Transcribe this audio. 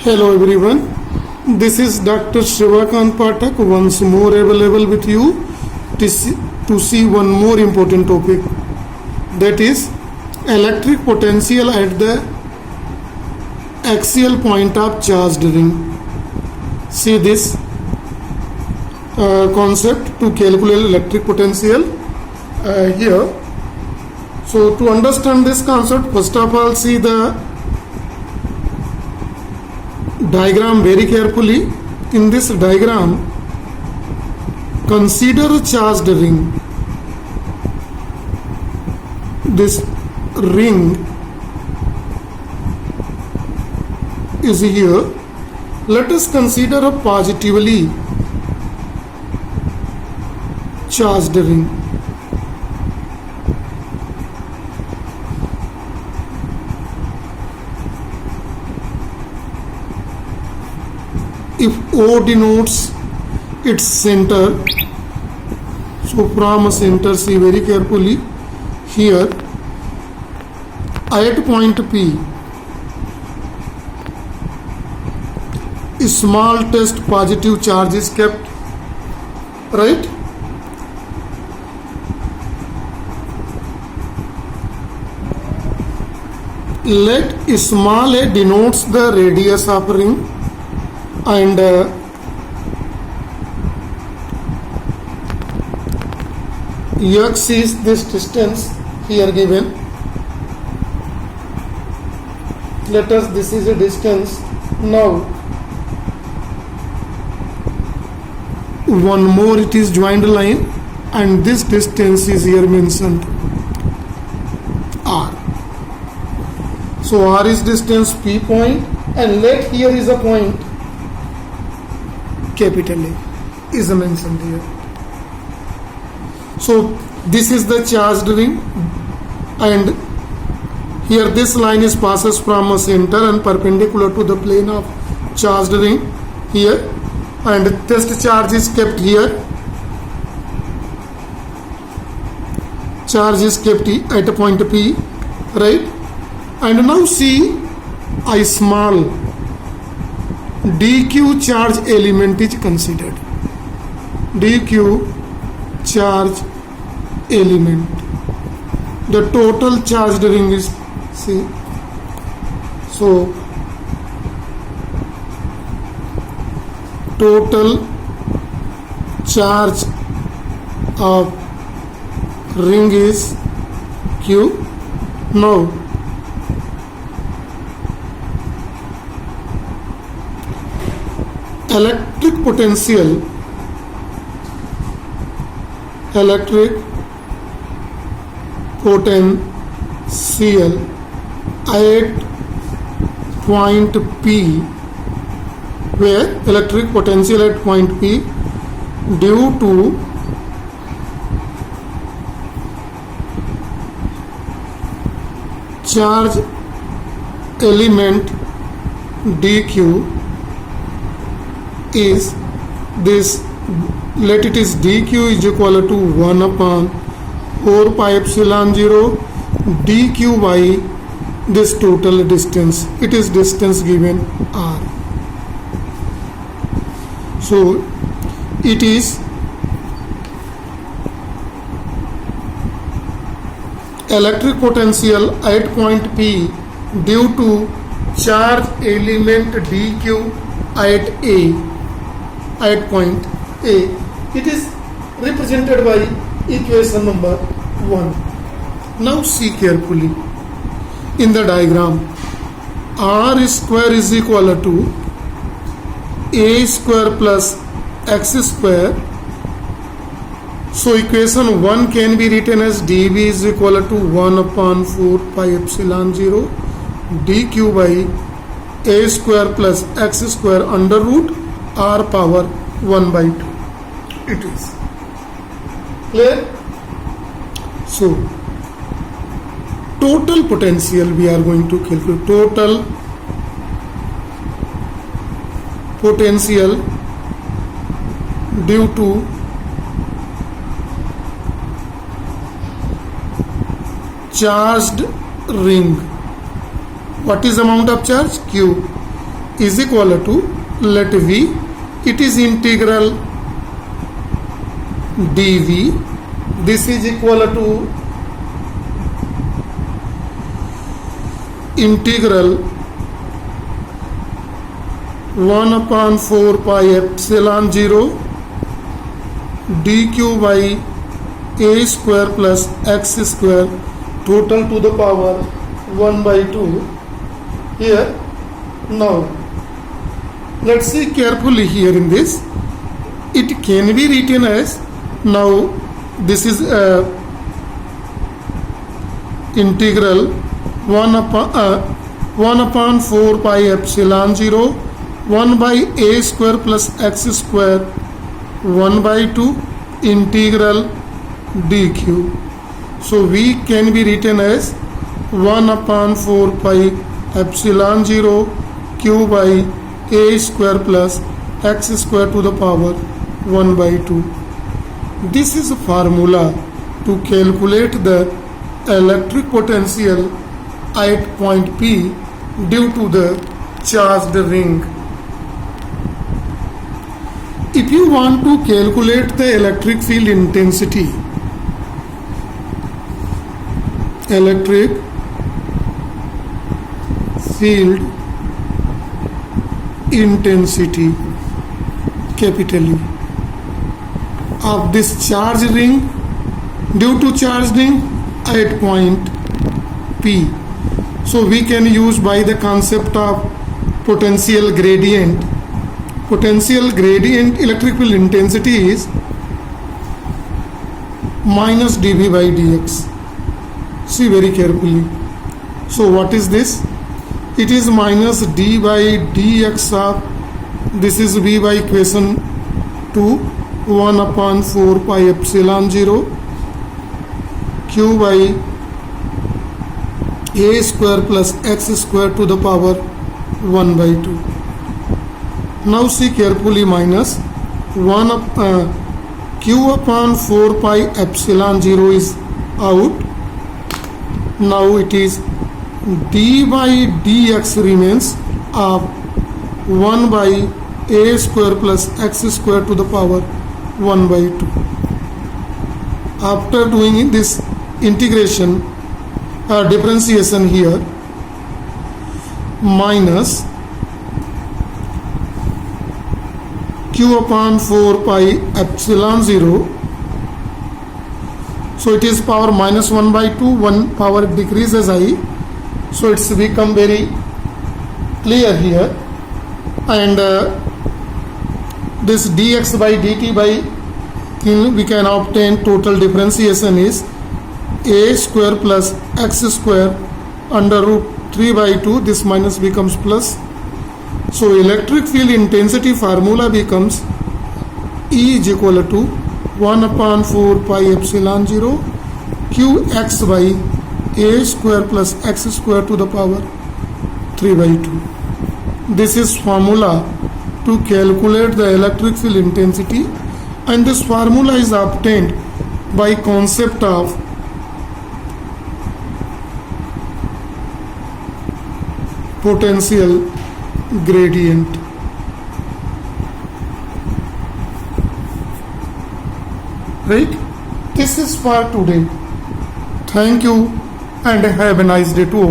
Hello everyone, this is Dr. Shivakant Pathak once more available with you to see one more important topic, that is electric potential at the axial point of charged ring. See this concept to calculate electric potential here. So to understand this concept, first of all see the diagram very carefully. In this diagram, consider a charged ring. This ring is here. Let us consider a positively charged ring. If O denotes its center, so from a center, see very carefully here, at point P, a small test positive charge is kept, right? Let small a denotes the radius of ring, and x is this distance here given. Let us, this is a distance. Now one more, it is joined line, and this distance is here mentioned, r. So r is distance P point, and let here is a point capital A is mentioned here. So this is the charged ring, and here this line is passes from a center and perpendicular to the plane of charged ring here, and test charge is kept here. Charge is kept at a point P, right? And now see a small dq charge element is considered. Dq charge element, the total charged ring is, see, so total charge of ring is Q. Now electric potential at point P, where electric potential at point P due to charge element dq is this, let it is dq is equal to 1 upon 4 pi epsilon 0 dq by this total distance. It is distance given r. So it is electric potential at point P due to charge element dq at A, at point A. It is represented by equation number 1. Now see carefully in the diagram, r square is equal to a square plus x square. So equation 1 can be written as dv is equal to 1 upon 4 pi epsilon 0 dq by a square plus x square under root r power 1 by 2. It is clear. So total potential we are going to calculate. Total potential due to charged ring. What is amount of charge? Q. is equal to, let V, it is integral dV. This is equal to integral 1/4 pi epsilon 0 dq by a square plus x square total to the power 1/2 here. Now let's see carefully here in this. It can be written as, now this is integral 1/4 pi epsilon 0 1 by a square plus x square 1/2 integral dq. So v can be written as 1/4 pi epsilon 0 q by a square plus x square to the power 1/2. This is a formula to calculate the electric potential at point P due to the charged ring. If you want to calculate the electric field intensity, electric field intensity capital E of this charge ring due to charge ring at point P. So we can use by the concept of potential gradient. Potential gradient electric field intensity is minus dV by dx. See very carefully. So what is this? It is minus d by dx of, this is V by equation 2, 1/4 pi epsilon 0 q by a square plus x square to the power 1/2. Now see carefully, minus 1 q/4 pi epsilon 0 is out. Now it is d by dx remains of 1 by a square plus x square to the power 1/2. After doing this integration, differentiation here, minus q/4 pi epsilon 0. So it is power minus 1/2, 1 power decreases I. So it's become very clear here. And this dx by dt by, we can obtain total differentiation is a square plus x square under root 3/2. This minus becomes plus. So electric field intensity formula becomes E is equal to 1/4 pi epsilon 0 qx by a square plus x square to the power 3/2. This is formula to calculate the electric field intensity, and this formula is obtained by concept of potential gradient. Right? This is for today. Thank you and have a nice day too.